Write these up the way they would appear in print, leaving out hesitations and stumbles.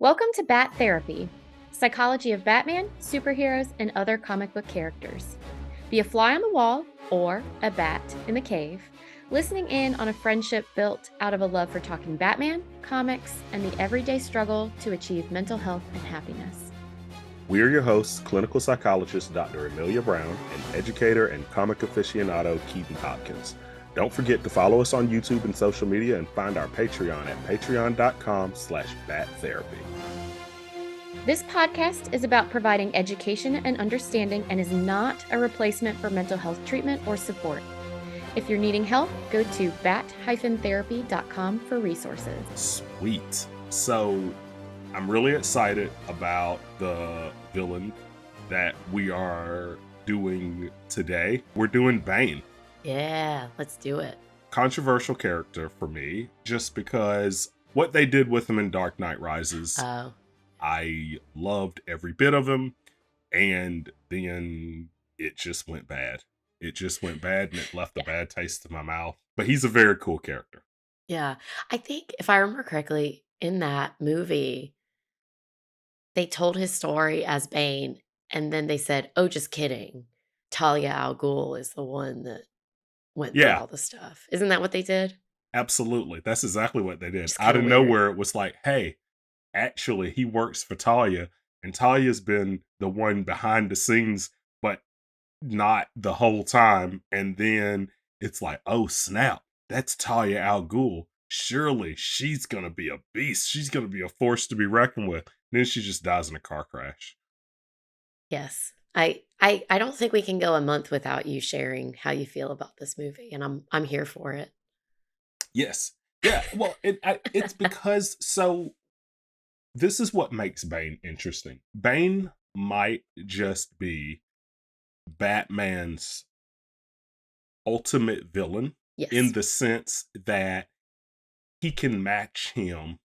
Welcome to Bat Therapy, psychology of Batman, superheroes, and other comic book characters. Be a fly on the wall or a bat in the cave, listening in on a friendship built out of a love for talking Batman, comics, and the everyday struggle to achieve mental health and happiness. We are your hosts, clinical psychologist Dr. Amelia Brown and educator and comic aficionado Keaton Hopkins. Don't forget to follow us on YouTube and social media and find our Patreon at patreon.com/battherapy. This podcast is about providing education and understanding and is not a replacement for mental health treatment or support. If you're needing help, go to bat-therapy.com for resources. Sweet. So I'm really excited about the villain that we are doing today. We're doing Bane. Yeah, let's do it. Controversial character for me, just because what they did with him in Dark Knight Rises, I loved every bit of him, and then it just went bad. It just went bad, and it left a bad taste in my mouth. But he's a very cool character. Yeah. I think if I remember correctly, in that movie, they told his story as Bane, and then they said, oh, just kidding. Talia al Ghul is the one that went through all the stuff. Isn't that what they did? Absolutely. That's exactly what they did. Just Out of kinda weird. nowhere, it was like, hey, actually, he works for Talia, and Talia's been the one behind the scenes, but not the whole time. And then it's like, oh, snap. That's Talia al Ghul. Surely she's going to be a beast. She's going to be a force to be reckoned with. And then she just dies in a car crash. Yes. I don't think we can go a month without you sharing how you feel about this movie, and I'm here for it. Yes. Yeah. Well, it's because, so this is what makes Bane interesting. Bane might just be Batman's ultimate villain, in the sense that he can match him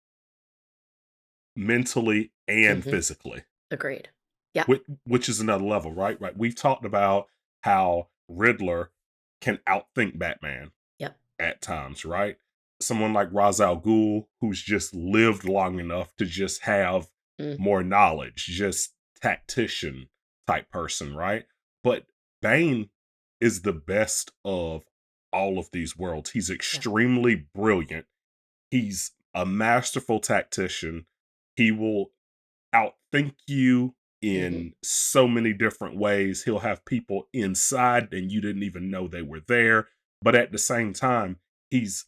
mentally and physically. Agreed. Yeah. Which is another level, right? Right. We've talked about how Riddler can outthink Batman at times, right? Someone like Ra's al Ghul, who's just lived long enough to just have more knowledge, just tactician type person, right? But Bane is the best of all of these worlds. He's extremely brilliant. He's a masterful tactician. He will outthink you in so many different ways. He'll have people inside and you didn't even know they were there. But at the same time, he's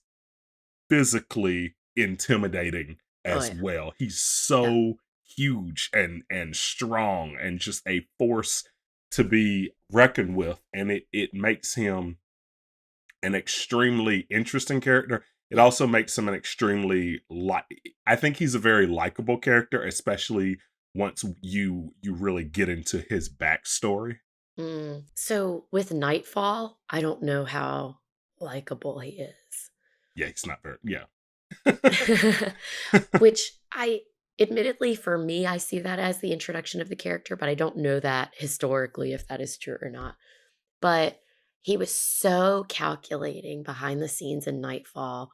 physically intimidating as well. He's so huge and strong and just a force to be reckoned with. And it makes him an extremely interesting character. It also makes him an extremely I think he's a very likable character, especially once you really get into his backstory. So with Nightfall, I don't know how likable he is. Yeah, he's not very, Which admittedly for me, I see that as the introduction of the character, but I don't know that historically if that is true or not. But he was so calculating behind the scenes in Nightfall.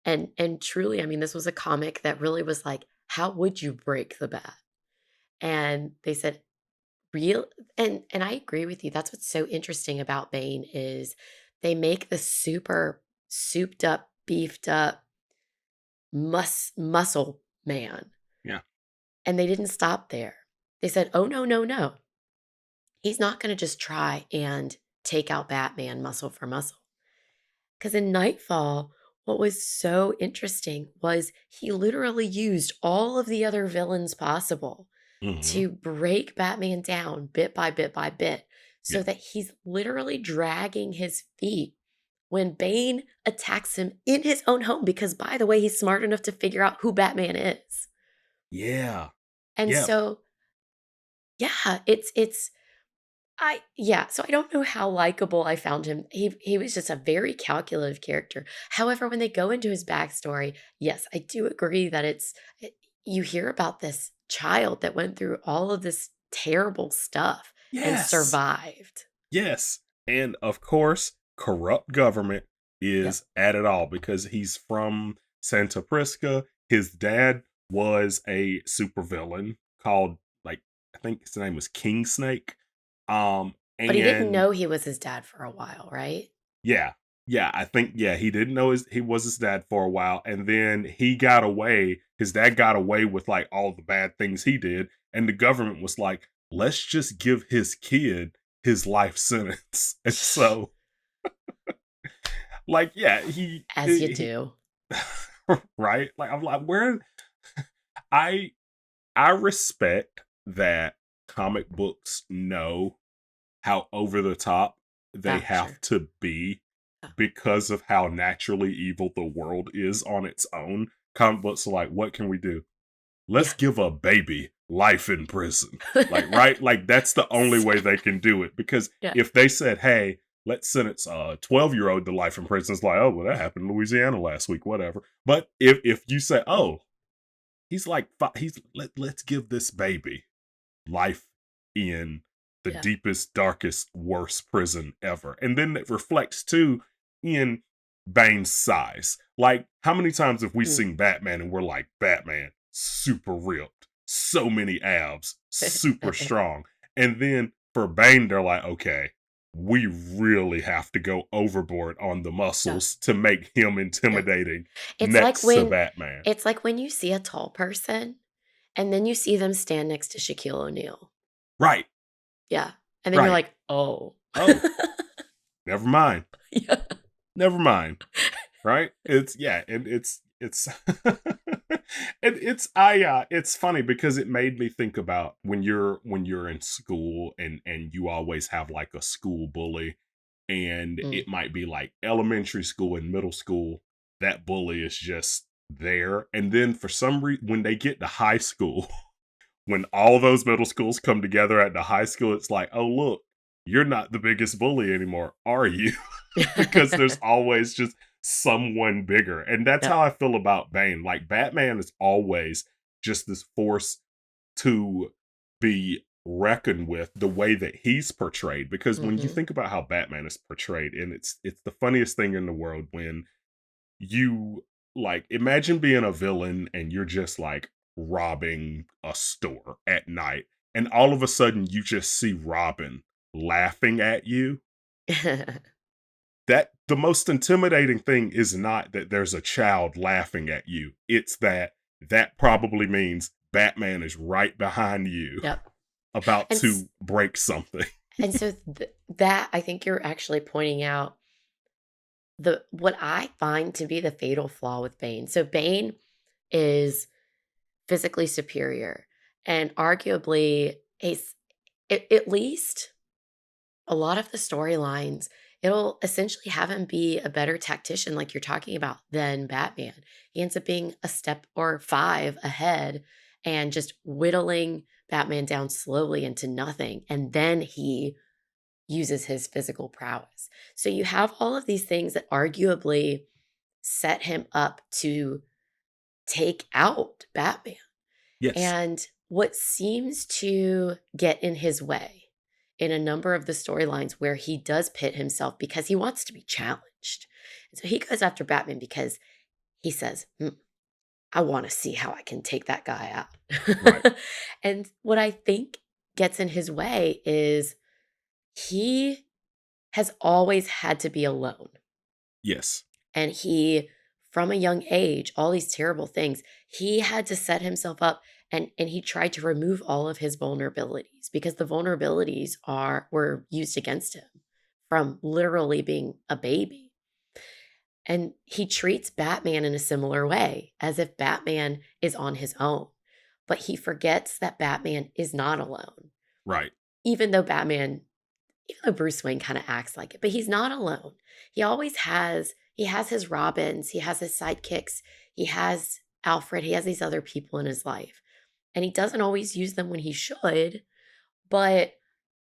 And truly, I mean, this was a comic that really was like, how would you break the bat? And they said, and I agree with you. That's what's so interesting about Bane is they make the super souped up, beefed up muscle man. Yeah. And they didn't stop there. They said, oh, no. He's not going to just try and take out Batman muscle for muscle. Because in Nightfall, what was so interesting was he literally used all of the other villains possible to break Batman down bit by bit by bit, so that he's literally dragging his feet when Bane attacks him in his own home, because, by the way, he's smart enough to figure out who Batman is. Yeah. And so, so I don't know how likable I found him. He was just a very calculative character. However, when they go into his backstory, yes, I do agree that you hear about this child that went through all of this terrible stuff and survived. Yes. And of course, corrupt government is at it all, because he's from Santa Prisca. His dad was a supervillain called, like, I think his name was King Snake. But he didn't And know he was his dad for a while, right? yeah. Yeah, I think he didn't know he was his dad for a while, and then he got away. His dad got away with like all the bad things he did, and the government was like, "Let's just give his kid his life sentence." And so, like, yeah, As you do. right? Like, I'm like, where I I respect that comic books know how over the top they Yeah, have sure. to be Yeah. because of how naturally evil the world is on its own. Comic books are like, what can we do? Let's Yeah. give a baby life in prison. Like, right? Like, that's the only way they can do it. Because Yeah. if they said, hey, let's sentence a 12-year-old to life in prison, it's like, oh, well, that happened in Louisiana last week, whatever. But if you say, oh, he's like, let's give this baby life in the Yeah. deepest, darkest, worst prison ever. And then it reflects too in Bane's size. Like, how many times have we Mm. seen Batman and we're like, Batman, super ripped, so many abs, super strong. And then for Bane, they're like, okay, we really have to go overboard on the Yeah. muscles to make him Yeah. intimidating It's like next to when Batman. it's like when you see a tall person and then you see them stand next to Shaquille O'Neal. Right, Yeah. And then you're right. like, "Oh." Oh, never mind. Yeah. Never mind. Right? It's yeah, and it's and it's funny because it made me think about when you're in school and you always have like a school bully, and Mm. it might be like elementary school and middle school, that bully is just there. And then for some reason when they get to high school, when all those middle schools come together at the high school, it's like, oh look, you're not the biggest bully anymore, are you? Because there's always just someone bigger. And that's Yep. how I feel about Bane. Like Batman is always just this force to be reckoned with the way that he's portrayed. Because when you Mhm. think about how Batman is portrayed, and it's the funniest thing in the world when you like imagine being a villain and you're just like robbing a store at night, and all of a sudden you just see Robin laughing at you. That the most intimidating thing is not that there's a child laughing at you. It's that that probably means Batman is right behind you Yep. about And s to break something. and so that I think you're actually pointing out the what I find to be the fatal flaw with Bane. So Bane is physically superior and arguably he's at least a lot of the storylines, it'll essentially have him be a better tactician, like you're talking about, than Batman. He ends up being a step or five ahead and just whittling Batman down slowly into nothing. And then he uses his physical prowess. So you have all of these things that arguably set him up to take out Batman. Yes. And what seems to get in his way in a number of the storylines where he does pit himself because he wants to be challenged. And so he goes after Batman because he says, I want to see how I can take that guy Right. out. And what I think gets in his way is he has always had to be alone. Yes. And he, from a young age, all these terrible things, he had to set himself up and he tried to remove all of his vulnerabilities because the vulnerabilities were used against him from literally being a baby. And he treats Batman in a similar way, as if Batman is on his own. But he forgets that Batman is not alone. Right. Even though Bruce Wayne kind of acts like it, but he's not alone. He has his Robins, he has his sidekicks, he has Alfred, he has these other people in his life. And he doesn't always use them when he should, but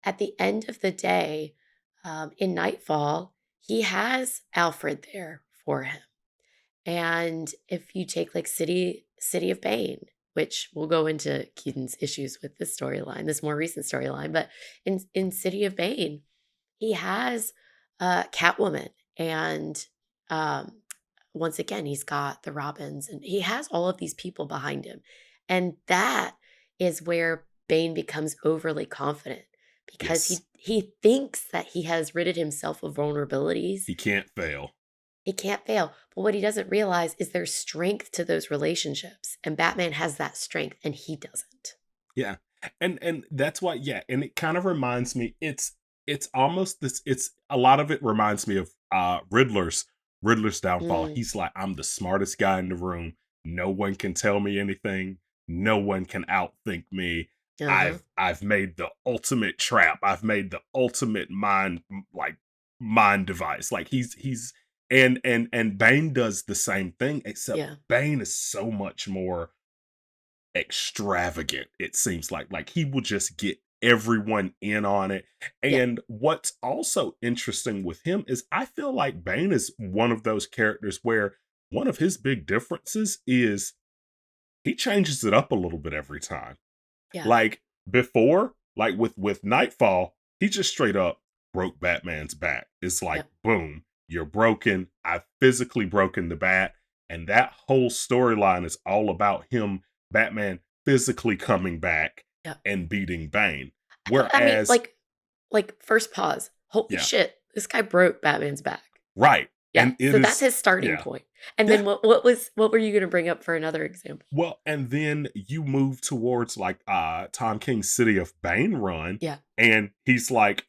at the end of the day, in Nightfall, he has Alfred there for him. And if you take like City of Bane, which we'll go into Keaton's issues with this storyline, this more recent storyline, but in City of Bane, he has Catwoman and um, once again, he's got the Robins and he has all of these people behind him. And that is where Bane becomes overly confident because Yes. he thinks that he has ridded himself of vulnerabilities. He can't fail. He can't fail. But what he doesn't realize is there's strength to those relationships. And Batman has that strength and he doesn't. Yeah. And that's why, yeah, and it kind of reminds me, it's almost this, it's a lot of it reminds me of Riddler's downfall. Mm, He's like, I'm the smartest guy in the room. No one can tell me anything. No one can outthink me. uh-huh. I've made the ultimate trap. I've made the ultimate mind device. Like he's and Bane does the same thing, except Yeah. Bane is so much more extravagant. It seems like he will just get everyone in on it. Yeah. And what's also interesting with him is I feel like Bane is one of those characters where one of his big differences is he changes it up a little bit every time. Yeah. Like before, like with Nightfall, he just straight up broke Batman's back. It's like, Yep. boom, you're broken. I've physically broken the bat. And that whole storyline is all about him, Batman, physically coming back Yep. and beating Bane. I mean, Whereas, like first pause. Holy yeah, shit, this guy broke Batman's back. right. Yeah, And it so that's is, his starting yeah, point. And yeah. then what were you gonna bring up for another example? Well, and then you move towards like Tom King's City of Bane run, Yeah. and he's like,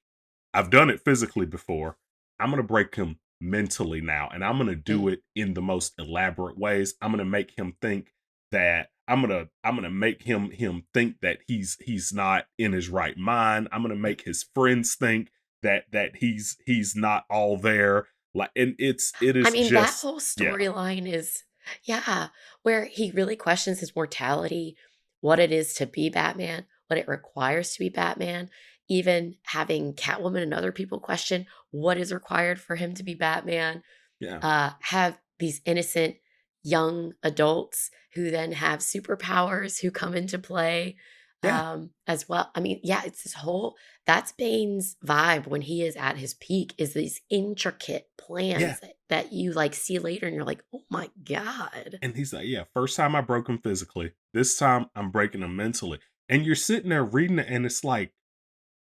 I've done it physically before. I'm going to break him mentally now, and I'm going to do Mm, it in the most elaborate ways. I'm going to make him think that I'm going to make him think that he's not in his right mind. I'm going to yeah. make his friends think that he's not all there. Like, and it I is mean, that just, whole yeah, storyline is yeah, where he really questions his mortality, what it is to be Batman, what it requires to be Batman, even having Catwoman and other people question what is required for him to be Batman. yeah, Have these innocent young adults who then have superpowers who come into play yeah, as well. I mean, yeah, it's this whole that's Bane's vibe when he is at his peak is these intricate yeah. plans that you like see later and you're like, oh my God. And he's like, yeah, first time I broke him physically. This time I'm breaking him mentally. And you're sitting there reading it, and it's like,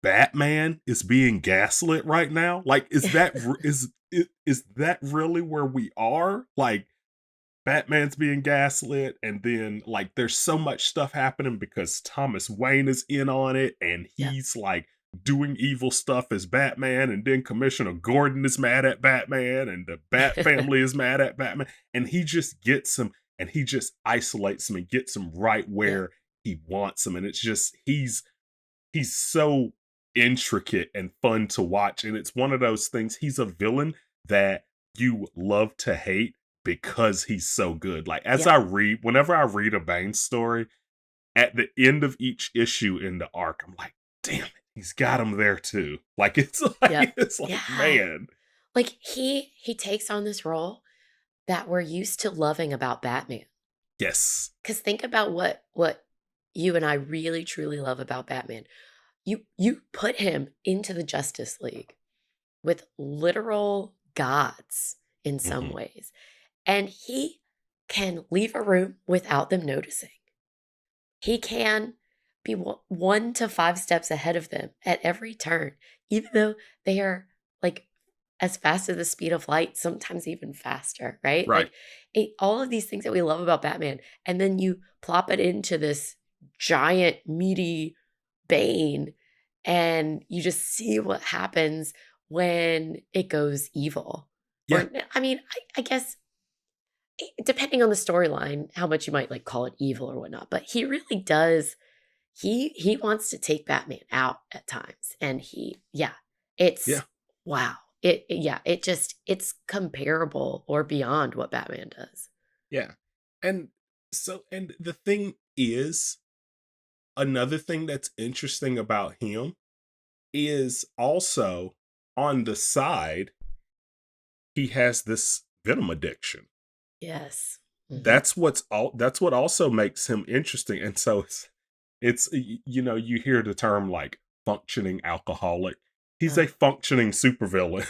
Batman is being gaslit right now? Like, is that really where we are? Like, Batman's being gaslit, and then like there's so much stuff happening because Thomas Wayne is in on it, and Yeah. he's like doing evil stuff as Batman, and then Commissioner Gordon is mad at Batman, and the Bat family is mad at Batman, and he just gets him, and he just isolates him and gets him right Yeah. where he wants him, and it's just he's so intricate and fun to watch. And it's one of those things. He's a villain that you love to hate because he's so good. Like Yeah. whenever I read a Bane story, at the end of each issue in the arc, I'm like, damn it, he's got him there too. Like Yep. it's like, Yeah. man. Like he takes on this role that we're used to loving about Batman. Yes. Because think about what you and I really truly love about Batman. You put him into the Justice League with literal gods in some Hmm. ways, and he can leave a room without them noticing. He can be 1 to 5 steps ahead of them at every turn, even though they are like as fast as the speed of light, sometimes even faster, right? Right. Like all of these things that we love about Batman, and then you plop it into this giant, meaty Bane, and you just see what happens when it goes evil. Yeah. I mean, I guess depending on the storyline, how much you might like call it evil or whatnot, but he really does. He wants to take Batman out at times, and yeah, Yeah. it's wow. Yeah, it's comparable or beyond what Batman does. Yeah. And and the thing is, another thing that's interesting about him is also on the side, he has this Venom addiction. Yes. Hmm. That's what also makes him interesting. And so you hear the term like functioning alcoholic. He's a Uh, functioning supervillain. yeah.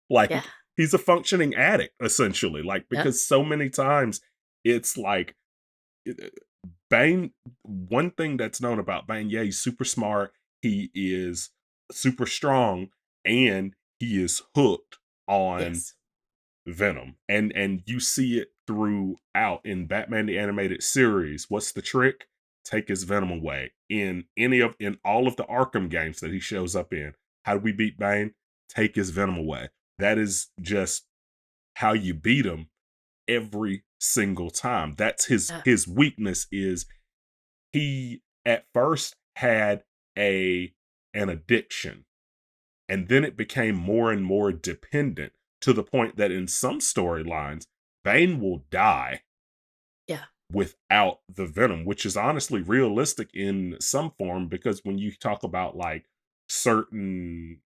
Like he's a functioning addict essentially, like, Yep. because so many times it's like Bane, one thing that's known about Bane, yeah, he's super smart, he is super strong, and he is hooked on Yes. Venom. And you see it throughout in Batman the Animated Series. What's the trick? Take his Venom away. In all of the Arkham games that he shows up in. How do we beat Bane? Take his Venom away. That is just how you beat him every single time. That's Yeah. his weakness is he at first had a an addiction, and then it became more and more dependent to the point that in some storylines Bane will die Yeah. without the venom, which is honestly realistic in some form, because when you talk about like certain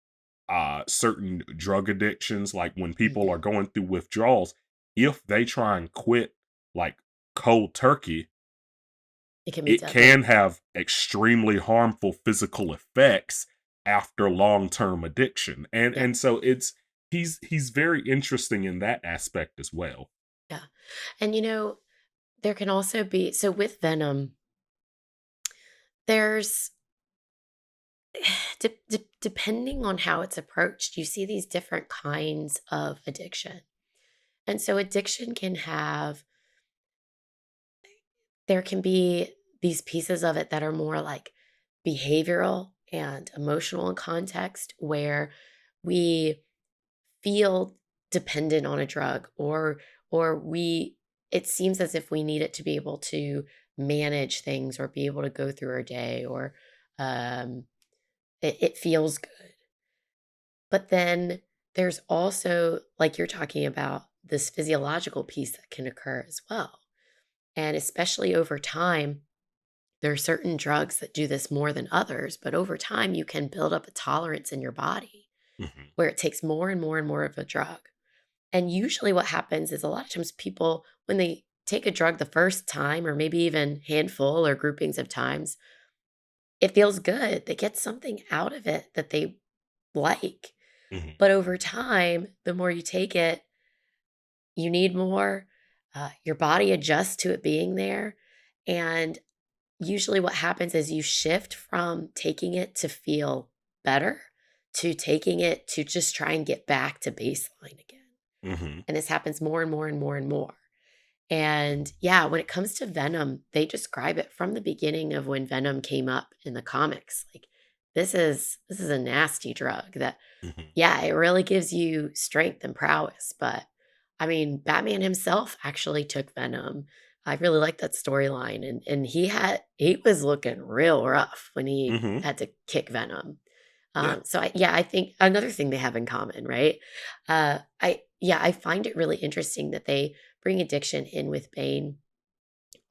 certain drug addictions, like when people Mhm. are going through withdrawals, if they try and quit like cold turkey, It can be it deadly. can have extremely harmful physical effects after long-term addiction. Yeah. And so it's he's very interesting in that aspect as well. Yeah. And there can also be, so with Venom, there's depending on how it's approached, you see these different kinds of addiction. And so addiction can have, there can be these pieces of it that are more like behavioral and emotional in context, where we feel dependent on a drug, or we, it seems as if we need it to be able to manage things or be able to go through our day, or um, it feels good. But then there's also, like you're talking about, this physiological piece that can occur as well. And especially over time, there are certain drugs that do this more than others, but over time, you can build up a tolerance in your body Mhm. where it takes more and more and more of a drug. And usually, what happens is a lot of times people, when they take a drug the first time, or maybe even handful or groupings of times, it feels good. They get something out of it that they like. Mhm. But over time, the more you take it, you need more. Your body adjusts to it being there. And usually, what happens is you shift from taking it to feel better to taking it to just try and get back to baseline again. Mhm. And this happens more and more and more and more. And yeah, when it comes to Venom, they describe it from the beginning of when Venom came up in the comics. Like, this is a nasty drug that, Mhm. yeah, it really gives you strength and prowess. But I mean, Batman himself actually took Venom. I really like that storyline. And he was looking real rough when he Mhm. had to kick Venom. Yeah. Yeah, I think another thing they have in common, right? I find it really interesting that they bring addiction in with Bane.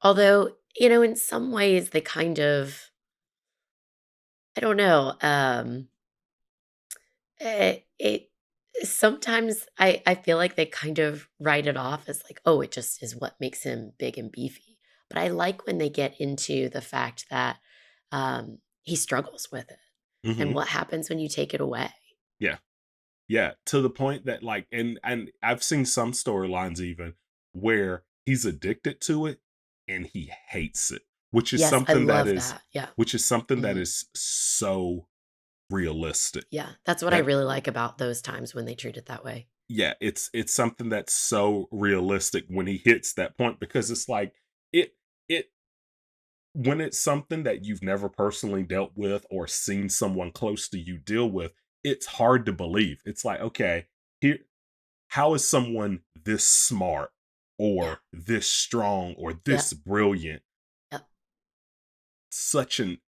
Although, in some ways they kind of, I don't know, it sometimes I feel like they kind of write it off as like, oh, it just is what makes him big and beefy. But I like when they get into the fact that he struggles with it and Mhm. what happens when you take it away. Yeah. Yeah, to the point that like and I've seen some storylines even where he's addicted to it and he hates it, Yes, I love that. Yeah. which is something that Mhm. is so realistic. Yeah, that's what I That really like about those times when they treat it that way. yeah, it's something that's so realistic when he hits that point, because it's like it it when it's something that you've never personally dealt with or seen someone close to you deal with, it's hard to believe. It's like, okay, here how is someone this smart Yeah. or this strong or Yep. this brilliant Yep. such an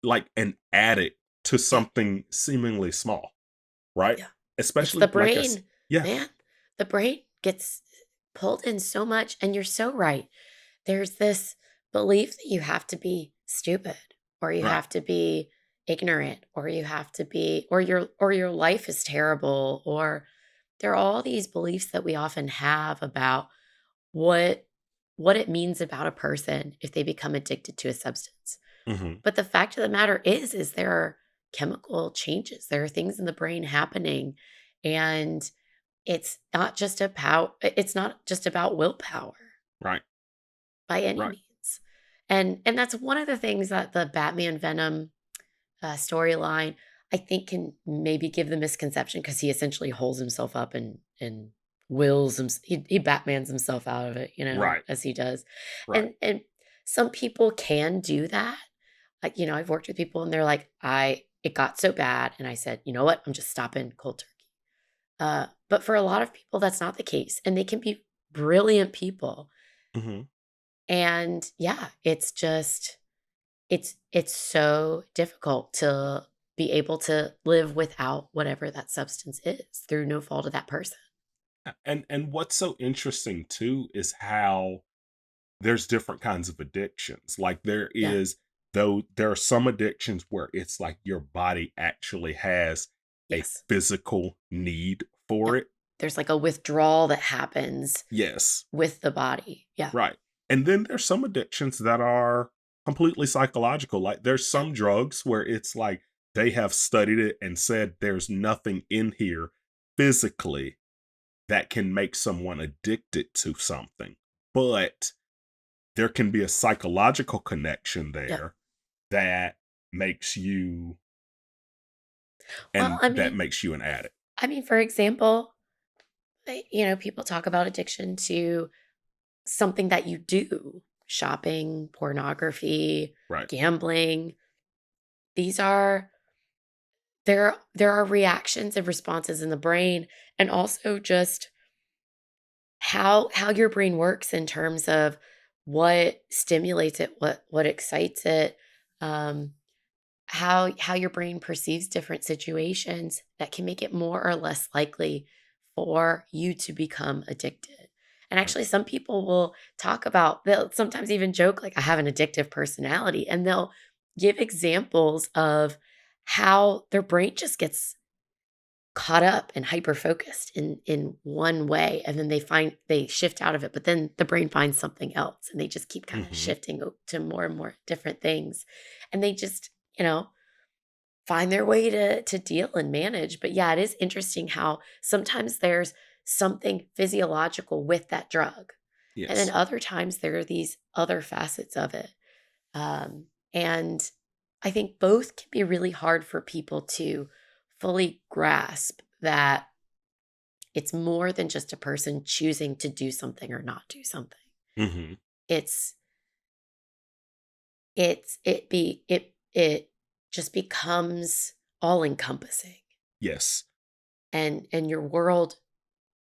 like an addict to Yeah. something seemingly small, right? Yeah. It's the Especially brain, yeah, man. The brain gets pulled in so much, and you're so right. There's this belief that you have to be stupid, or you right. have to be ignorant, or you have to be, or your life is terrible, or there are all these beliefs that we often have about what what it means about a person if they become addicted to a substance. Mhm. But the fact of the matter is there are chemical changes. There are things in the brain happening. And it's not just about willpower Right. by any Right. means. And that's one of the things that the Batman Venom storyline, I think, can maybe give the misconception because he essentially holds himself up and wills him. He Batmans himself out of it, Right. as he does, Right. and some people can do that. Like, I've worked with people and they're like, I it got so bad, and I said, you know what, I'm just stopping cold turkey. But for a lot of people, that's not the case, and they can be brilliant people. Hmm. And yeah, it's so difficult to be able to live without whatever that substance is through no fault of that person. And what's so interesting too is how there's different kinds of addictions. Like Yeah. there are some addictions where it's like your body actually has a Yes. physical need Yep. for it. There's like a withdrawal that happens Yes. with the body. Yeah. Right. And then there's some addictions that are completely psychological. Like there's Yep. some drugs where it's like they have studied it and said there's nothing in here physically that can make someone addicted to something. But there can be a psychological connection Yep. there that makes you Well, and that makes you an addict. for example, people talk about addiction to something that you do: shopping, pornography, Right. gambling. These are there are reactions and responses in the brain, and also just how your brain works in terms of what stimulates it, what excites it, um, how your brain perceives different situations that can make it more or less likely for you to become addicted. And Right. actually, some people will they'll sometimes even joke, like, I have an addictive personality, and they'll give examples of how their brain just gets caught up and hyper focused in one way, and then they shift out of it, but then the brain finds something else and they just keep kind of Mhm. shifting to more and more different things, and they just find their way to deal and manage. But yeah, it is interesting how sometimes there's something physiological with that drug, and then Yes. other times there are these other facets of it. And I think both can be really hard for people to fully grasp, that it's more than just a person choosing to do something or not do something. Mhm. It's it just becomes all encompassing, Yes. and your world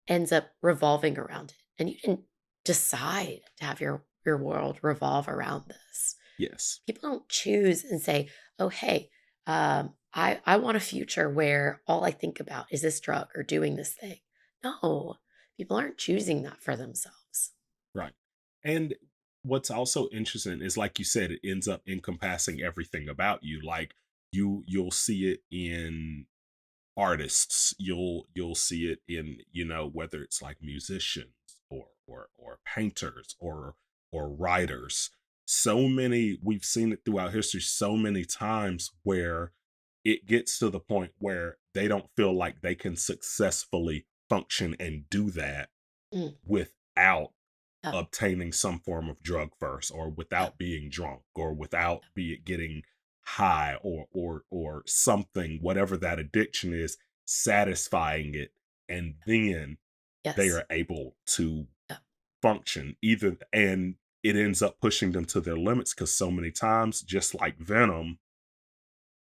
ends up revolving around it. And you didn't decide to have your world revolve around this. Yes. People don't choose and say, "Oh, hey, I want a future where all I think about is this drug or doing this thing." No, people aren't choosing that for themselves. Right. And what's also interesting is like you said, it ends up encompassing everything about you. Like you'll see it in artists, you'll see it in, whether it's like musicians or painters or writers. So many, we've seen it throughout history so many times where it gets to the point where they don't feel like they can successfully function and do that Mm, without yep, obtaining some form of drug first, or yep, without being drunk, or without be it getting high, or something, whatever that addiction is, satisfying it, and then they yes, are able to yep, function either, and it ends up pushing them to their limits, because so many times, just like Venom,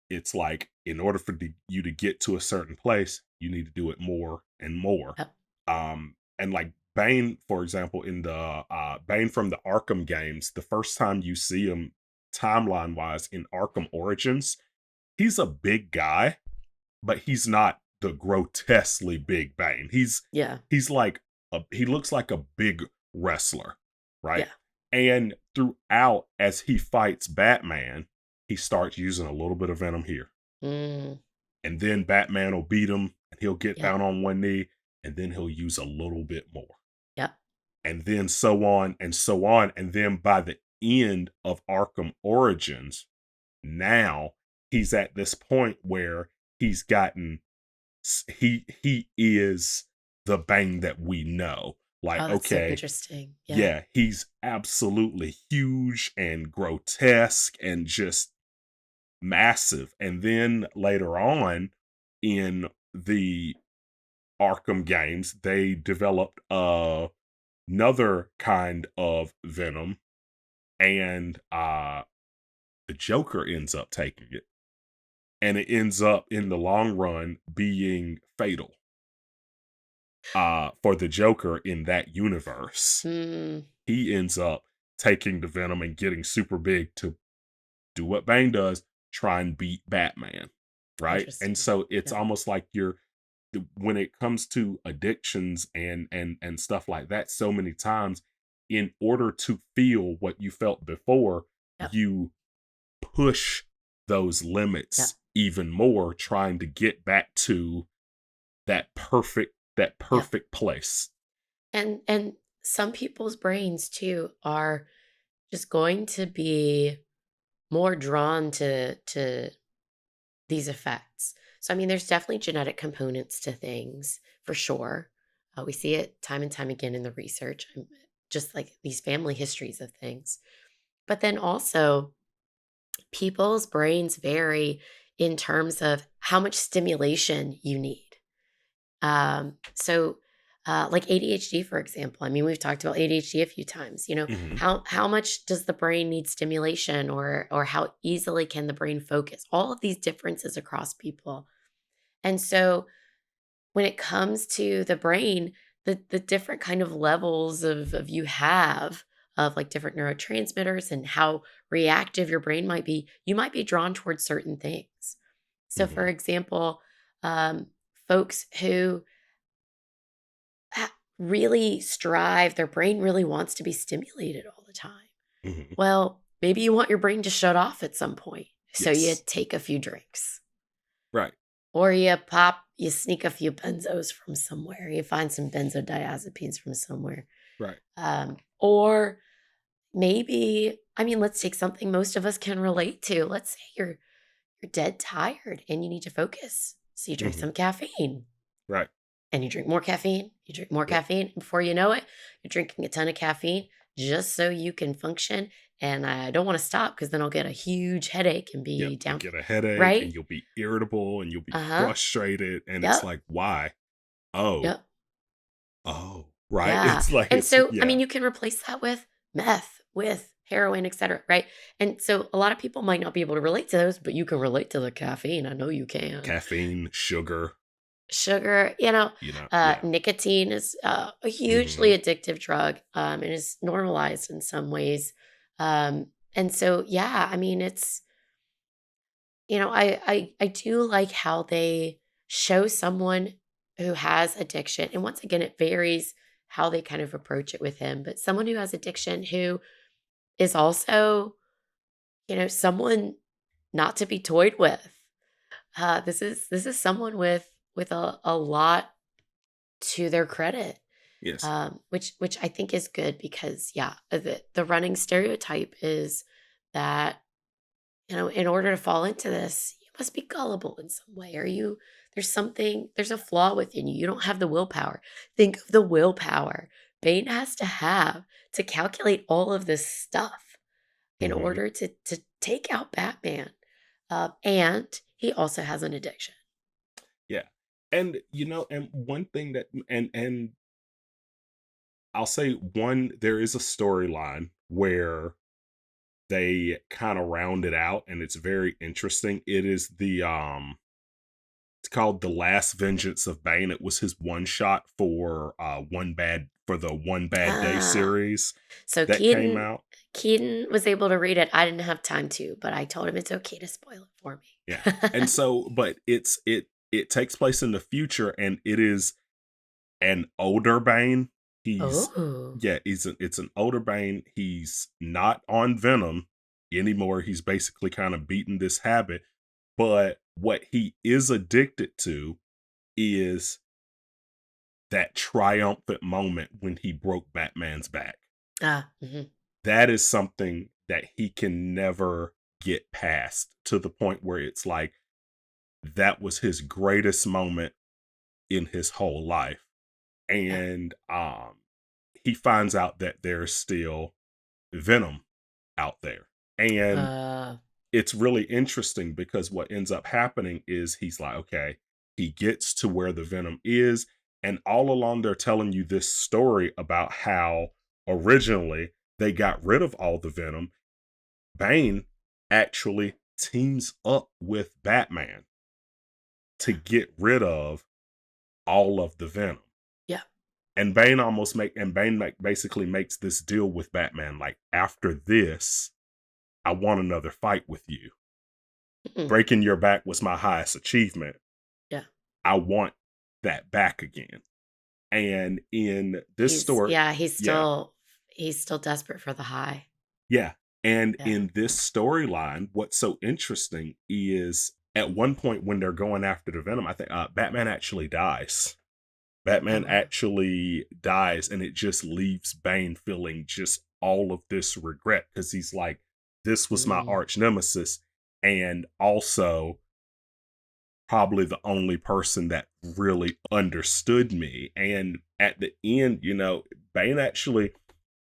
it's like in order for you to get to a certain place, you need to do it more and more. yep, And like Bane, for example, in the Bane from the Arkham games, the first time you see him timeline wise in Arkham Origins, he's a big guy, but he's not the grotesquely big Bane. yeah, He's like he looks like a big wrestler, right? yeah, And throughout, as he fights Batman, he starts using a little bit of Venom here, mm, and then Batman will beat him, and he'll get yep, down on one knee, and then he'll use a little bit more, yep, and then so on and so on. And then by the end of Arkham Origins, now he's at this point where he's gotten he is the Bane that we know. Like, Oh, that's so okay, interesting. Yeah. yeah, he's absolutely huge and grotesque and just massive. And then later on in the Arkham games, they developed another kind of Venom, and the Joker ends up taking it. And it ends up in the long run being fatal for the Joker in that universe. Mm, He ends up taking the Venom and getting super big to do what Bane does, try and beat Batman, right? And interesting. so it's Yeah. almost like when it comes to addictions and stuff like that, so many times in order to feel what you felt before, Yep. you push those Yep. limits even more, trying to get back to that Yep. perfect place. And some people's brains too are just going to be more drawn to these effects. So I mean, there's definitely genetic components to things for sure. We see it time and time again in the research, just like these family histories of things. But then also, people's brains vary in terms of how much stimulation you need. Like ADHD, for example. I mean, we've talked about ADHD a few times. Mhm, How much does the brain need stimulation, or how easily can the brain focus? All of these differences across people. And so, when it comes to the brain, the different kind of levels of you have of like different neurotransmitters and how reactive your brain might be, you might be drawn towards certain things. So, for mhm, example, folks who really strive, their brain really wants to be stimulated all the time. mhm. Well, maybe you want your brain to shut off at some point. So you Yes. take a few drinks, Right, or you sneak a few benzos from somewhere. You find some benzodiazepines from somewhere. right. Or maybe, I mean, let's take something most of us can relate to. Let's say you're dead tired and you need to focus. So you drink Mhm, some caffeine. right. And you drink more caffeine, you drink more Yep, caffeine, and before you know it, you're drinking a ton of caffeine just so you can function, and I don't wanna stop stop because then I'll get a huge headache and yep. be You'll down, get a headache, and right? you'll be irritable, and you'll be Uh-huh. frustrated, and it's Yep. like, "Why? Oh, Yep. oh." Right? Yeah, It's like and it's so, I yeah. mean, you can replace that with meth, with heroin, etcetera, right? And so a lot of people might not be able to relate to those, but you can relate to the caffeine, I know you can. Caffeine, sugar, Sugar, yeah. nicotine is a hugely Mhm, addictive drug, and is normalized in some ways. And so, yeah, I mean, I do like how they show someone who has addiction, and once again, it varies how they kind of approach it with him, but someone who has addiction who is also, someone not to be toyed with. This is someone with a lot to their credit, yes. which I think is good because, yeah, the running stereotype is that, in order to fall into this, you must be gullible in some way, or there's a flaw within you. You don't have the willpower. Think of the willpower Bane has to have to calculate all of this stuff in Mhm, order to take out Batman. And he also has an addiction. yeah. And, and one thing that and I'll say there is a storyline where they kinda round it out, and it's very interesting. It is it's called The Last Vengeance of Bane. It was his one shot for the One Bad Day Ah, series so that came Keaton out. Keaton was able to read it. I didn't have time to, but I told him it's okay to spoil it for Yeah. me. And so but it takes place in the future, and it is an older Bane. He's Oh. Yeah, it's an older Bane. He's not on Venom anymore. He's basically kind of beaten this habit. But what he is addicted to is that triumphant moment when he broke Batman's back. Ah, mhm. That is something that he can never get past, to the point where it's like that was his greatest moment in his whole life. Yeah. and he finds out that there's still Venom out there. And Uh, it's really interesting because what ends up happening is he's like, okay, he gets to where the Venom is, and all along they're telling you this story about how originally they got rid of all the Venom. Bane actually teams up with Batman to yeah. get rid of all of the Venom. Yeah. And Bane basically makes this deal with Batman like, after this, I want another fight with you. Mm-mm. Breaking your back was my highest achievement. Yeah. I want that back again. And in this story, He's yeah, still desperate for the high. yeah. And Yeah. in this storyline, what's so interesting is at one point when they're going after the Venom, I think Batman actually dies. Batman Oh, actually dies, and it just leaves Bane feeling just all of this regret because he's like, this was my mm, arch nemesis, and also probably the only person that really understood me. And at the end, Bane actually,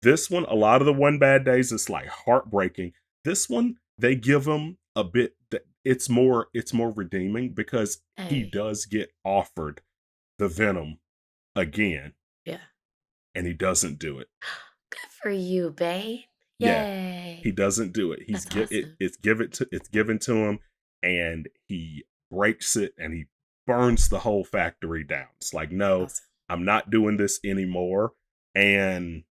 this one, a lot of the One Bad Days is like heartbreaking. This one, they give him a bit it's more redeeming because he hey. does get offered the Venom again, Yeah. and he doesn't do it. Good for you, babe. Yeah, he Yay. doesn't do it. That's awesome. It's given to him, and he breaks it, and he burns the whole factory down. It's like, no, Awesome. I'm not doing this anymore. And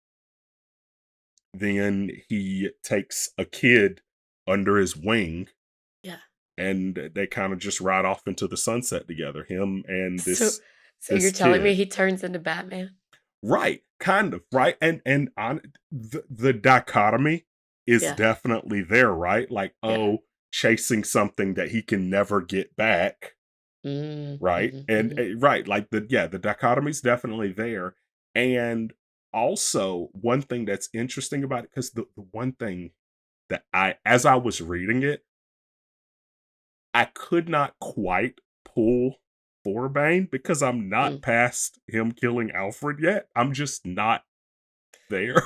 then he takes a kid under his wing, Yeah. and they kind of just ride off into the sunset together. Him and So so this you're telling me kid. he turns into Batman? Right, kind of, right? And on the dichotomy is Yeah. definitely there, right? Like, Yeah. oh, chasing something that he can never get back, Mm, right? mhm, And mhm. right, like the dichotomy is definitely there. And also, one thing that's interesting about it, because the one thing that as I was reading it, I could not quite pull for Bane because I'm not Mm. past him killing Alfred yet. I'm just not there.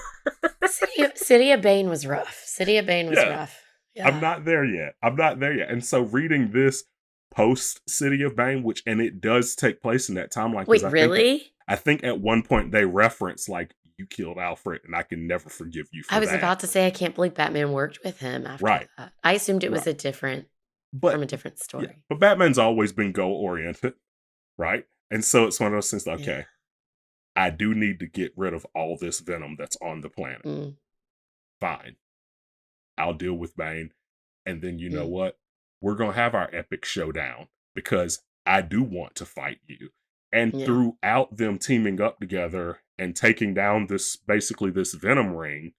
City of Bane was rough. City of Bane was Yeah, rough. I'm Yeah. not there yet. I'm not there yet. And so reading this post City of Bane, which and it does take place in that timeline because Wait, really? I think at one point they reference like, you killed Alfred and I can never forgive you I for was that. about to say I can't believe Batman worked with him after Right. that. I assumed it Right. was a different from But a different yeah, story. but Batman's always been goal oriented, right? And so it's one of those things, Yeah. okay, I do need to get rid of all this venom that's on the planet. Mm, Fine. I'll deal with Bane. And then you know mm. what? We're going to have our epic showdown because I do want to fight you. And Yeah. throughout them teaming up together and taking down this Venom ring,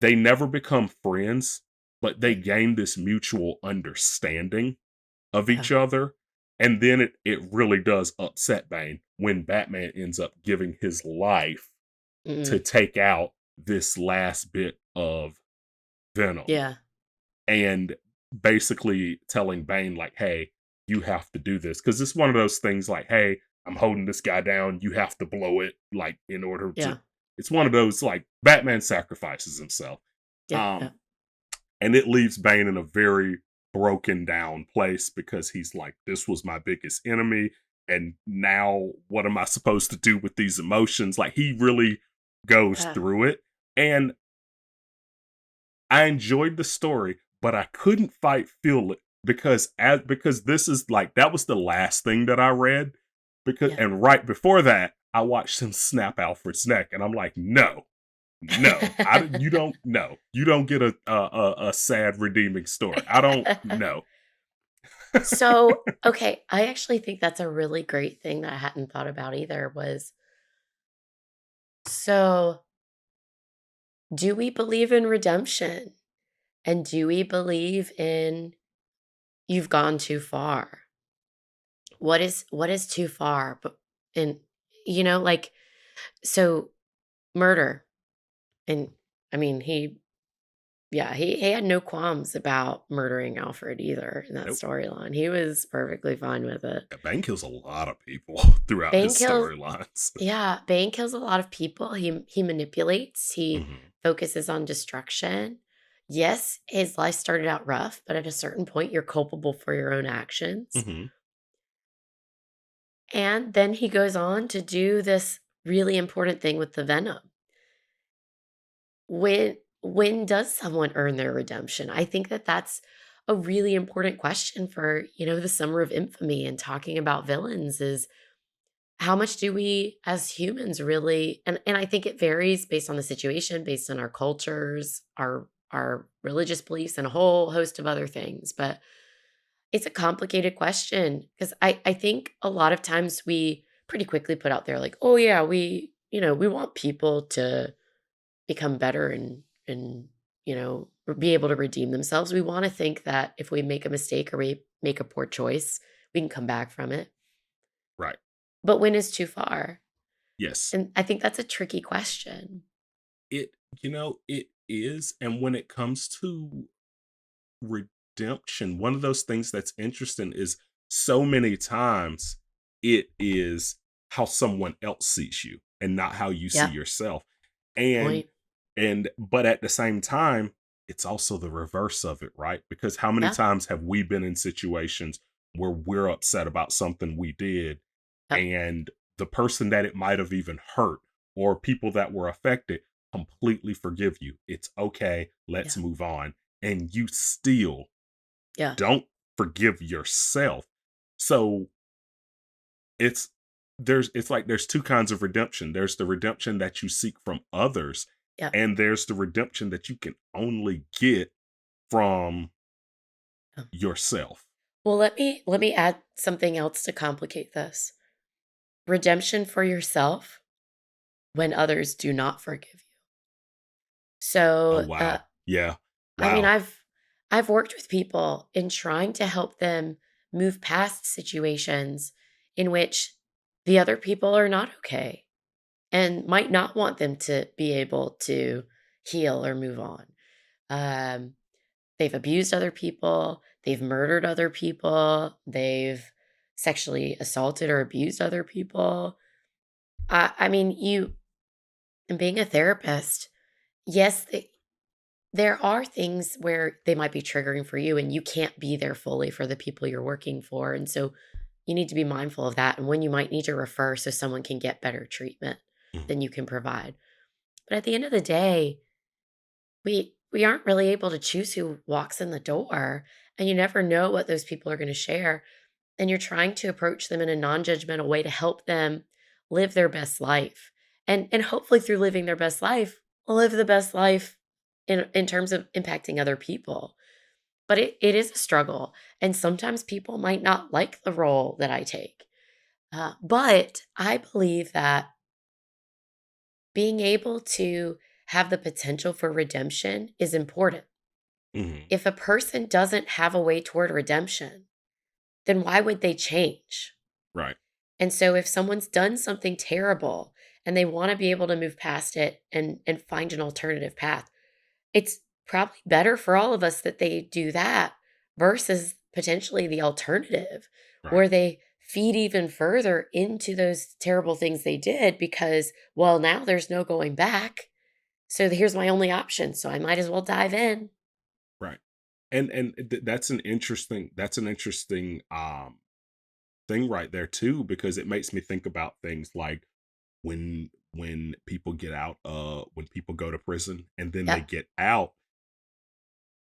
they never become friends, but they Right. gain this mutual understanding of Yeah. each other. And then it really does upset Bane when Batman ends up giving his life to Mm. take out this last bit of Venom Yeah. and basically telling Bane, like, hey, you have to do this. Because it's one of those things like, hey, I'm holding this guy down. You have to blow it, like, in order to. Yeah. It's one of those, like, Batman sacrifices himself. Yeah. Yeah. Um, and it leaves Bane in a very broken down place because he's like, this was my biggest enemy. And now what am I supposed to do with these emotions? Like, he really goes Yeah. through it. And I enjoyed the story, but I couldn't fight feel it because this is like that was the last thing that I read because Yeah. and right before that I watched him snap Alfred's neck and I'm like, no, no, you don't get a sad redeeming story. I don't know. So, okay, I actually think that's a really great thing that I hadn't thought about either was so do we believe in redemption? And do we believe in you've gone too far? What is too far? But and like so murder and I mean Yeah, he had no qualms about murdering Alfred either in that Nope. storyline. He was perfectly fine with it. Yeah, Bane kills a lot of people throughout Bane his kills storylines. Yeah, Bane kills a lot of people. He manipulates, he Mhm. focuses on destruction. Yes, his life started out rough, but at a certain point, you're culpable for your own actions. Mhm. And then he goes on to do this really important thing with the Venom. When does someone earn their redemption? I think that that's a really important question for, the Summer of Infamy and talking about villains is how much do we as humans really, and I think it varies based on the situation, based on our cultures, our religious beliefs, and a whole host of other things. But it's a complicated question because I think a lot of times we pretty quickly put out there like, oh yeah, we want people to become better and be able to redeem themselves. We want to think that if we make a mistake or we make a poor choice, we can come back from it. Right. But when is too far? Yes. And I think that's a tricky question. It it is, and when it comes to redemption, one of those things that's interesting is so many times it is how someone else sees you and not how you see Yep. yourself. Good And point. but at the same time, it's also the reverse of it, right? Because how many Yeah. times have we been in situations where we're upset about something we did Yep. and the person that it might have even hurt or people that were affected completely forgive you. It's okay, Yeah. let's move on. And you still Yeah. don't forgive yourself. So it's it's like there's two kinds of redemption. There's the redemption that you seek from others, Yeah. and there's the redemption that you can only get from Yeah. yourself. Well, let me add something else to complicate this. Redemption for yourself when others do not forgive you. Oh So, wow. Yeah. I mean, Wow. I've worked with people in trying to help them move past situations in which the other people are not okay and might not want them to be able to heal or move on. Um, they've abused other people, they've murdered other people, they've sexually assaulted or abused other people. I mean, and being a therapist, yes, there are things where they might be triggering for you and you can't be there fully for the people you're working for. And so you need to be mindful of that and when you might need to refer so someone can get better treatment Mhm. than you can provide. But at the end of the day, we aren't really able to choose who walks in the door and you never know what those people are going to share and you're trying to approach them in a non-judgmental way to help them live their best life. And hopefully through living their best life, live the best life in terms of impacting other people. But it is a struggle. And sometimes people might not like the role that I take. But I believe that being able to have the potential for redemption is important. Mhm. If a person doesn't have a way toward redemption, then why would they change? Right. And so if someone's done something terrible and they want to be able to move past it and find an alternative path, it's probably better for all of us that they do that versus potentially the alternative Right. where they feed even further into those terrible things they did because, well, now there's no going back. So here's my only option. So I might as well dive in. Right. And that's an interesting thing right there too, because it makes me think about things like when people get out, when people go to prison and then they Yep. get out,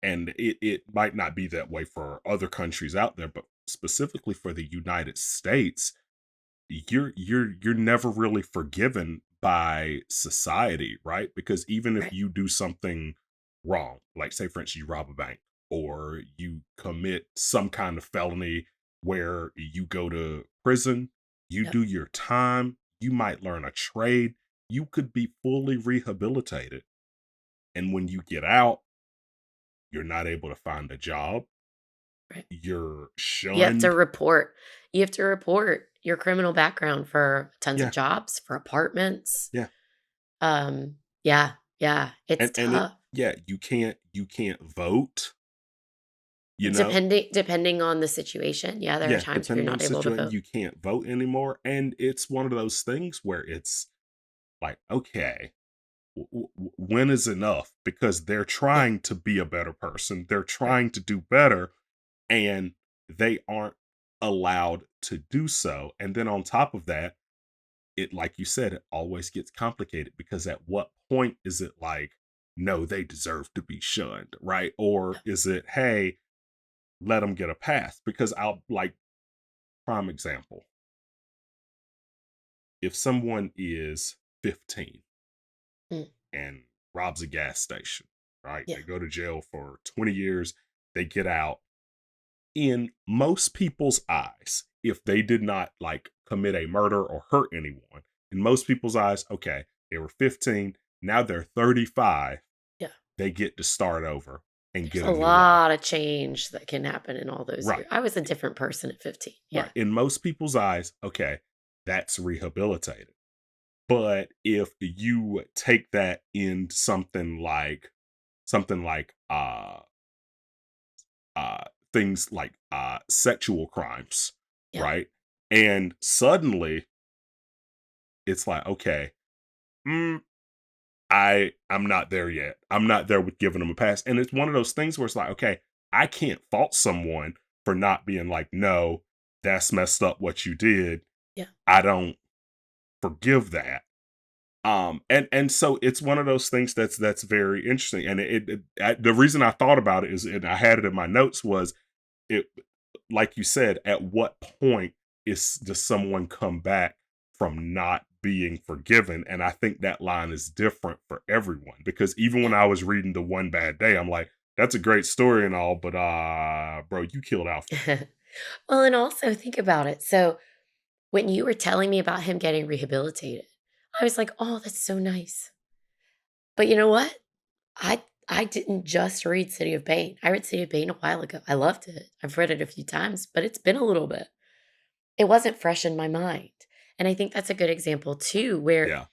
and it might not be that way for other countries out there, but specifically for the United States, you're never really forgiven by society, right? Because even if Right. you do something wrong, like say for instance you rob a bank or you commit some kind of felony where you go to prison, you Yep. do your time, you might learn a trade, you could be fully rehabilitated. And when you get out, you're not able to find a job, Right. you're You have to shunned. report. You have to report your criminal background for tons of Yeah, jobs, for apartments. yeah. Yeah, yeah, it's And it tough. yeah, you can't vote, you know? Depending on the situation. Yeah, there are Yeah, times where you're depending on the not able to situation, vote. you can't vote anymore, and it's one of those things where it's like, okay, when is enough? Because they're Yeah, trying to be a better person, they're right. trying to do better, and they aren't allowed to do so. And then on top of that, it, like you said, it always gets complicated because at what point is it like, no, they deserve to be shunned, right? Or Yeah, is it, hey, let them get a pass? Because I'll like, prime example, if someone is 15 mm, and robs a gas station, right? yeah, They go to jail for 20 years, they get out. In most people's eyes, if they did not like commit a murder or hurt anyone, in most people's eyes, okay, they were 15, now they're 35, yeah. they get to start over and There's get a a new life. lot of change that can happen in all those years. Right. I was a different person at 15. Right. Yeah. In most people's eyes, okay, that's rehabilitated. But if you take that in something like uh things like sexual crimes, Yeah. right? And suddenly it's like, okay, mm, I'm not there yet. I'm not there with giving them a pass. And it's one of those things where it's like, okay, I can't fault someone for not being like, no, that's messed up what you did. Yeah. I don't forgive that. And so it's one of those things that's very interesting. And the reason I thought about it is, and I had it in my notes, was it, like you said, at what point does someone come back from not being forgiven? And I think that line is different for everyone, because even when Yeah. I was reading the One Bad Day, I'm like, that's a great story and all, but bro, you killed Alfred. Well, and also think about it. So when you were telling me about him getting rehabilitated, I was like, "Oh, that's so nice." But you know what? I didn't just read City of Bane. I read City of Bane a while ago. I loved it. I've read it a few times, but it's been a little bit. It wasn't fresh in my mind. And I think that's a good example too, where Yeah.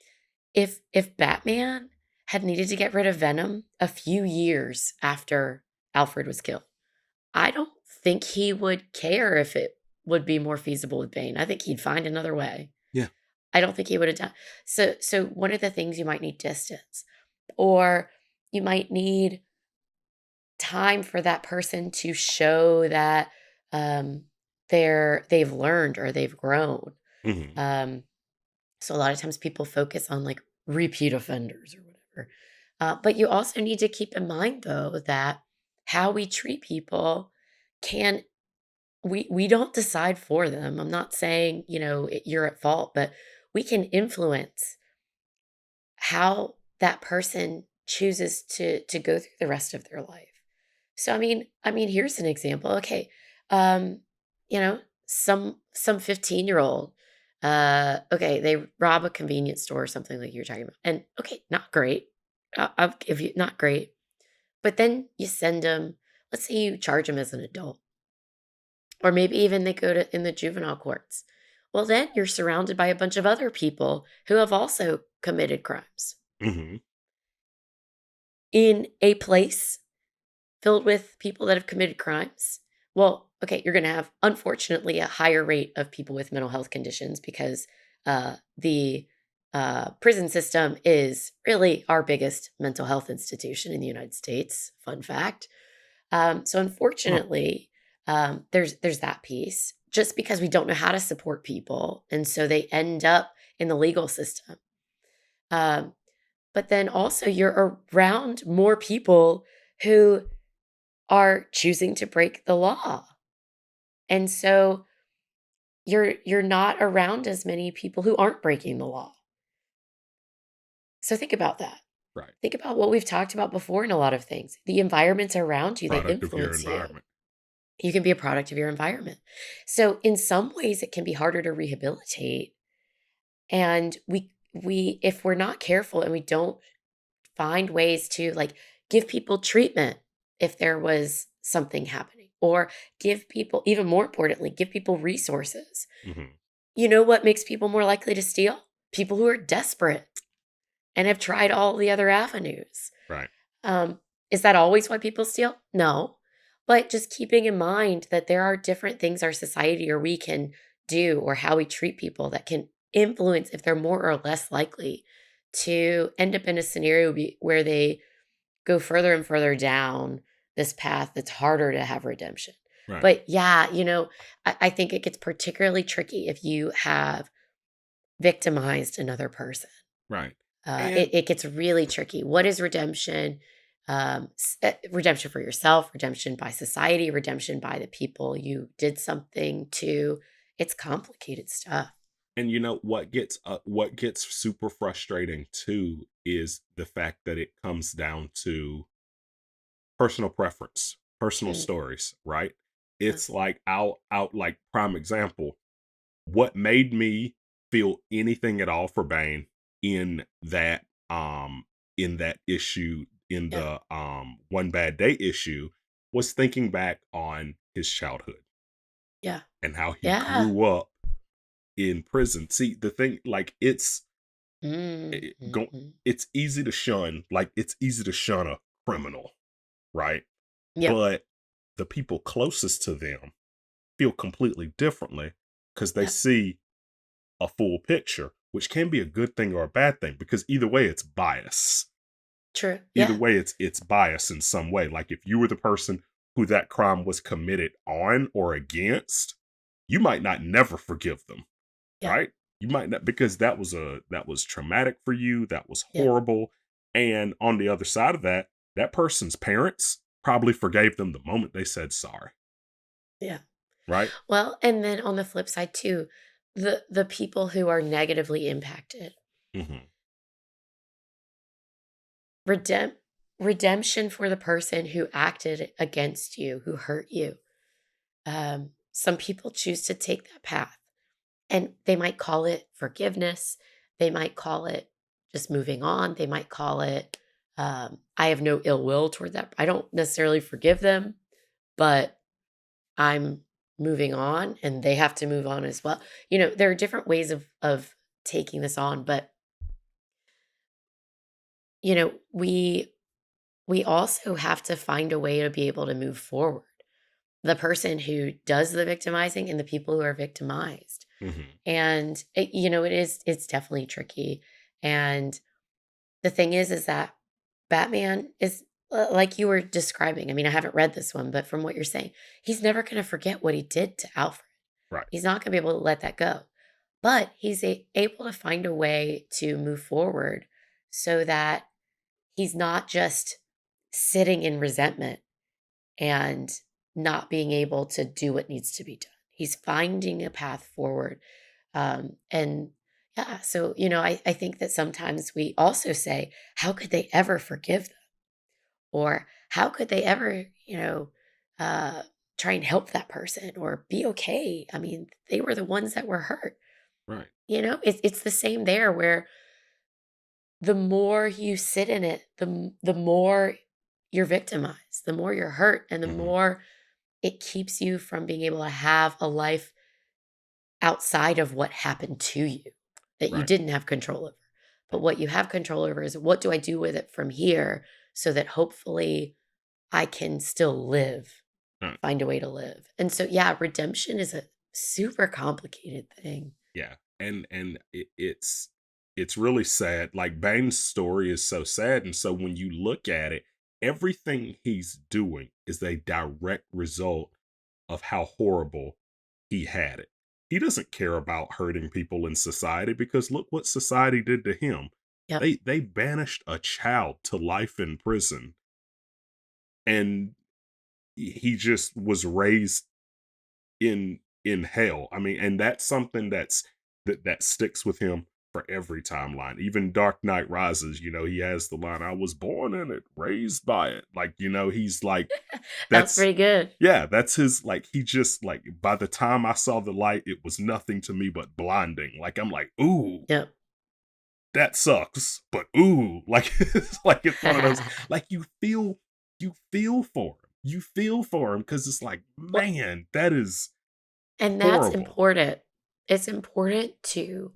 if Batman had needed to get rid of Venom a few years after Alfred was killed, I don't think he would care if it would be more feasible with Bane. I think he'd find another way. Yeah. I don't think he would have done. So one of the things you might need distance, or you might need time for that person to show that um, they've learned or they've grown. Hmm. Um, so a lot of times people focus on like repeat offenders or whatever. But you also need to keep in mind though that how we treat people can we don't decide for them. I'm not saying, you're at fault, but we can influence how that person chooses to go through the rest of their life. So I mean, here's an example. Okay, um, some 15-year-old, okay, they rob a convenience store or something like you're talking about, and okay, not great. I'll give you not great, but then you send them. Let's say you charge them as an adult, or maybe even they go to in the juvenile courts. Well, then you're surrounded by a bunch of other people who have also committed crimes Hmm. in a place filled with people that have committed crimes. Well, okay, you're going to have, unfortunately, a higher rate of people with mental health conditions because the prison system is really our biggest mental health institution in the United States. Fun fact. So, Oh, unfortunately, there's that piece. Just because we don't know how to support people, and so they end up in the legal system. Um, but then also, you're around more people who are choosing to break the law. And so you're not around as many people who aren't breaking the law. So think about that. right. Think about what we've talked about before in a lot of things. The environments around you, they Product of your influence you. environment. You can be a product of your environment. So in some ways it can be harder to rehabilitate, and we if we're not careful and we don't find ways to like give people treatment if there was something happening, or give people, even more importantly, give people resources. Hmm. You know what makes people more likely to steal? People who are desperate and have tried all the other avenues. Right. Um, is that always why people steal? No. But just keeping in mind that there are different things our society or we can do or how we treat people that can influence if they're more or less likely to end up in a scenario where they go further and further down this path that's harder to have redemption. Right. But yeah, I think it gets particularly tricky if you have victimized another person. Right. It, And it gets really tricky. What is redemption? Redemption for yourself, redemption by society, redemption by the people you did something to. It's complicated stuff. you know what gets super frustrating too is the fact that it comes down to personal preference, personal Mm, stories, right? yeah, It's like out like prime example. What made me feel anything at all for Bane in that issue, in yeah, the One Bad Day issue, was thinking back on his childhood yeah, and how he yeah. grew up in prison. See, the thing, like, go Mm-hmm. it's easy to shun, like, it's easy to shun a criminal, right? Yep, But the people closest to them feel completely differently because they yep. see a full picture, which can be a good thing or a bad thing because either way it's bias. True. Either Yeah, way it's bias in some way. Like if you were the person who that crime was committed on or against, you might not never forgive them, yeah, right? You might not, because that was traumatic for you, that was yeah, horrible. And on the other side of that, that person's parents probably forgave them the moment they said sorry, yeah. right? Well, and then on the flip side too, the people who are negatively impacted, Mhm. redemp redemption for the person who acted against you, who hurt you. Some people choose to take that path, and they might call it forgiveness. They might call it just moving on. They might call it, I have no ill will toward that. I don't necessarily forgive them, but I'm moving on and they have to move on as well. There are different ways of taking this on, but we also have to find a way to be able to move forward. The person who does the victimizing and the people who are victimized. Mhm. And it's definitely tricky. And the thing is that Batman is like you were describing. I mean, I haven't read this one, but from what you're saying, he's never going to forget what he did to Alfred. Right. He's not going to be able to let that go. But he's able to find a way to move forward so that he's not just sitting in resentment and not being able to do what needs to be done. He's finding a path forward. And yeah, so, I think that sometimes we also say, how could they ever forgive them? Or how could they ever, uh, try and help that person or be okay? I mean, they were the ones that were hurt. Right. It's the same there where the more you sit in it, the more you're victimized, the more you're hurt, and the Mhm. more it keeps you from being able to have a life outside of what happened to you that you Right. didn't have control over. But what you have control over is, what do I do with it from here so that hopefully I can still live, Right. find a way to live. And so, yeah, redemption is a super complicated thing. Yeah, and it's really sad. Like Bane's story is so sad, and so when you look at it, everything he's doing is a direct result of how horrible he had it. He doesn't care about hurting people in society because look what society did to him. Yep. They banished a child to life in prison, and he just was raised in hell. I mean, and that's something that sticks with him for every timeline. Even Dark Knight Rises, he has the line, "I was born in it, raised by it." Like, he's like, That was that's pretty good. yeah, that's his, like, he just like, by the time I saw the light, it was nothing to me but blinding. Like, I'm like, ooh, Yep. that sucks. But ooh, like it's one of those, like, you feel for him. You feel for him because it's like, Well, man, that is and that's horrible. important. It's important to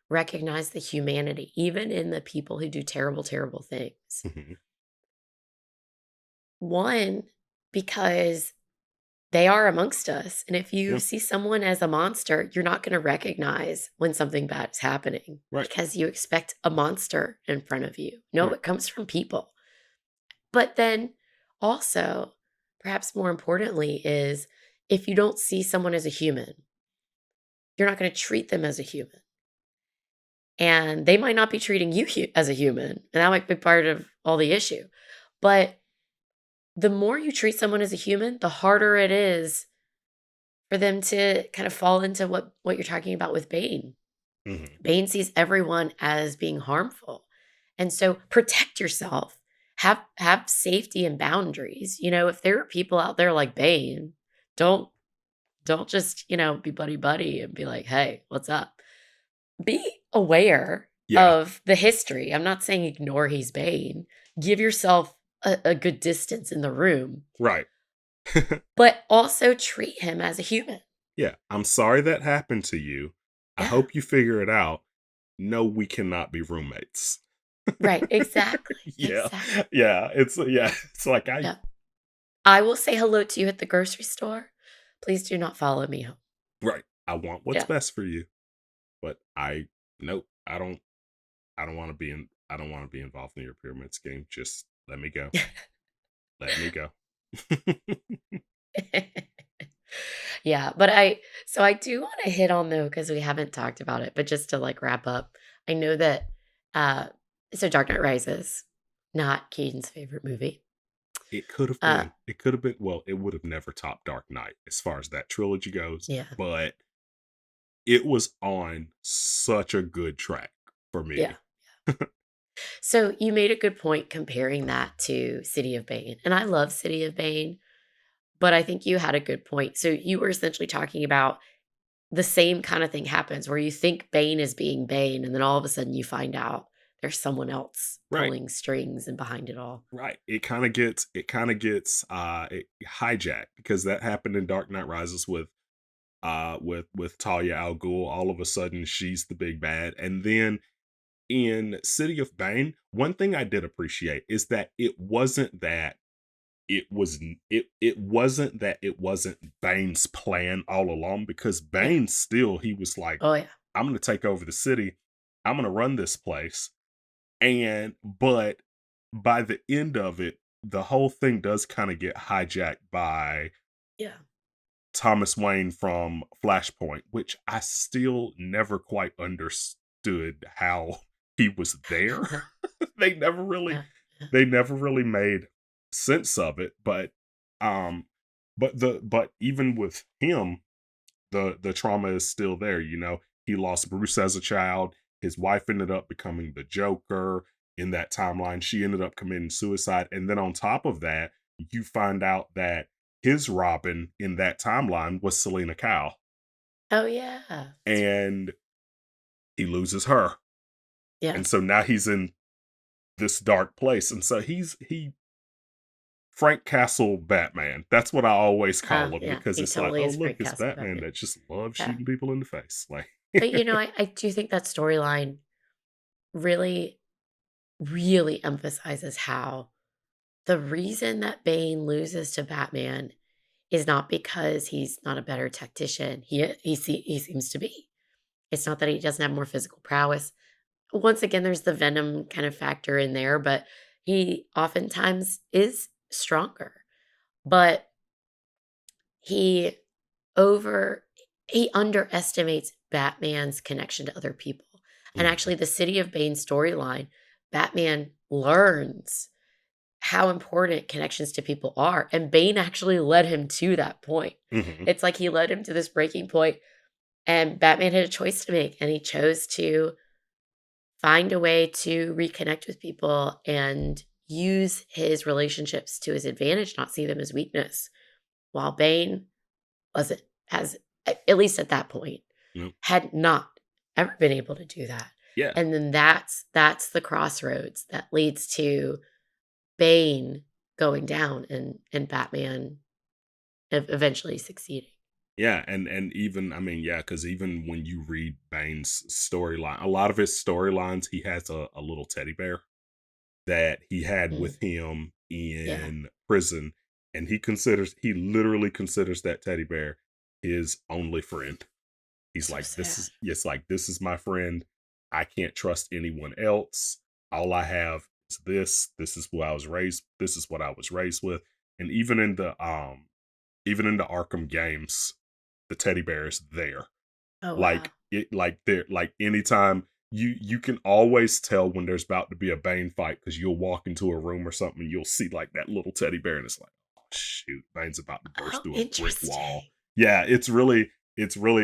recognize the humanity, even in the people who do terrible, terrible things. Mhm. One, because they are amongst us, and if you Yeah, see someone as a monster, you're not gonna recognize when something bad is happening right, because you expect a monster in front of you. No, right. it comes from people. But then also, perhaps more importantly, is if you don't see someone as a human, you're not gonna treat them as a human. And they might not be treating you as a human, and that might be part of all the issue. But the more you treat someone as a human, the harder it is for them to kind of fall into what you're talking about with Bane. Mhm. Bane sees everyone as being harmful. And so protect yourself. Have safety and boundaries. If there are people out there like Bane, don't don't just, be buddy buddy and be like, "Hey, what's up?" Be aware Yeah, of the history. I'm not saying ignore he's Bane. Give yourself a good distance in the room, right. but also treat him as a human. Yeah, I'm sorry that happened to you. I Yeah. hope you figure it out. No, we cannot be roommates. Right, exactly, Yeah. exactly. Yeah, it's like I Yeah. I will say hello to you at the grocery store. Please do not follow me home. right. I want what's Yeah. best for you, but nope, I don't want to be involved in your pyramid scheme. Just let me go. Let me go. Yeah, so I do wanna hit on though, because we haven't talked about it, but just to, like, wrap up, I know that, uh so Dark Knight Rises, not Keaton's favorite movie. It could have Uh, been. It could have been. Well, it would have never topped Dark Knight as far as that trilogy goes, yeah, but it was on such a good track for yeah. me. So you made a good point comparing that to City of Bane, and I love City of Bane, but I think you had a good point. So you were essentially talking about the same kind of thing happens where you think Bane is being Bane, and then all of a sudden you find out there's someone else Right. pulling strings and behind it all. Right. It hijacked because that happened in Dark Knight Rises with Talia al Ghul. All of a sudden she's the big bad. And then in City of Bane, one thing I did appreciate is that it wasn't Bane's plan all along, because Yeah. Bane still, he was like, Oh, yeah. I'm gonna take over the city, I'm gonna run this place. But by the end of it, the whole thing does kind of get hijacked by Yeah. Thomas Wayne from Flashpoint, which I still never quite understood how he was there. they never really Yeah. Yeah. they never really made sense of it, um but even with him, the trauma is still there, you know. He lost Bruce as a child. His wife ended up becoming the Joker in that timeline. She ended up committing suicide. And then on top of that, you find out that his Robin in that timeline was Selena Kyle. Oh, yeah. That's right. And he loses her. Yeah. And so now he's in this dark place. And so he Frank Castle Batman. That's what I always call him, Yeah. because He it's like, totally oh is look, Frank it's Castle Batman Batman. that just loves Yeah. shooting people in the face. Like But, I do think that storyline really, really emphasizes how the reason that Bane loses to Batman is not because he's not a better tactician. He seems to be. It's not that he doesn't have more physical prowess. Once again, there's the Venom kind of factor in there, but he oftentimes is stronger. But he over he underestimates Batman's connection to other people. And Mhm, actually the City of Bane storyline, Batman learns how important connections to people are, and Bane actually led him to that point. mhm. It's like he led him to this breaking point, and Batman had a choice to make, and he chose to find a way to reconnect with people and use his relationships to his advantage, not see them as weakness. While Bane wasn't as at least at that point, Yep. had not ever been able to do that. Yeah. And then that's the crossroads that leads to Bane going down and Batman eventually succeeding. Yeah, and even, I mean, yeah, because even when you read Bane's storyline, a lot of his storylines, he has a little teddy bear. that he had Mm. with him Yeah. in prison, and he literally considers that teddy bear his only friend. He's So like, sad. this is my friend. I can't trust anyone else. All I have is this. This is who I was raised. This is what I was raised with. And even in the Arkham games, the teddy bear is there. Oh, wow. Like anytime you can always tell when there's about to be a Bane fight because you'll walk into a room or something and you'll see like that little teddy bear and it's like, oh shoot, Bane's about to burst Oh, through a brick wall. interesting. Yeah, it's really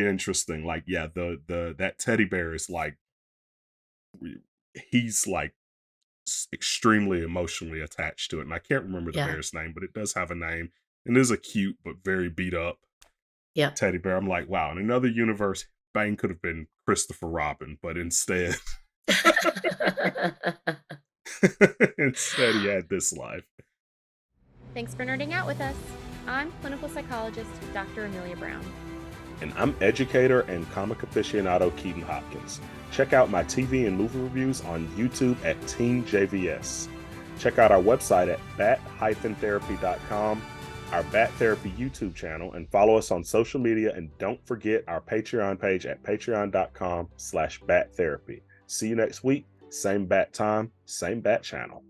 interesting. Like, yeah, the that teddy bear is like he's like extremely emotionally attached to it. And I can't remember the Yeah. bear's name, but it does have a name and is a cute but very beat up Yep. teddy bear. I'm like, wow, in another universe, Bane could have been Christopher Robin, but instead instead he had this life. Thanks for nerding out with us. I'm clinical psychologist Dr. Amelia Brown. And I'm educator and comic aficionado Keaton Hopkins. Check out my TV and movie reviews on YouTube at Team JVS. Check out our website at bat-therapy.com, our Bat Therapy YouTube channel, and follow us on social media. And don't forget our Patreon page at patreon.com/battherapy. See you next week. Same bat time, same bat channel.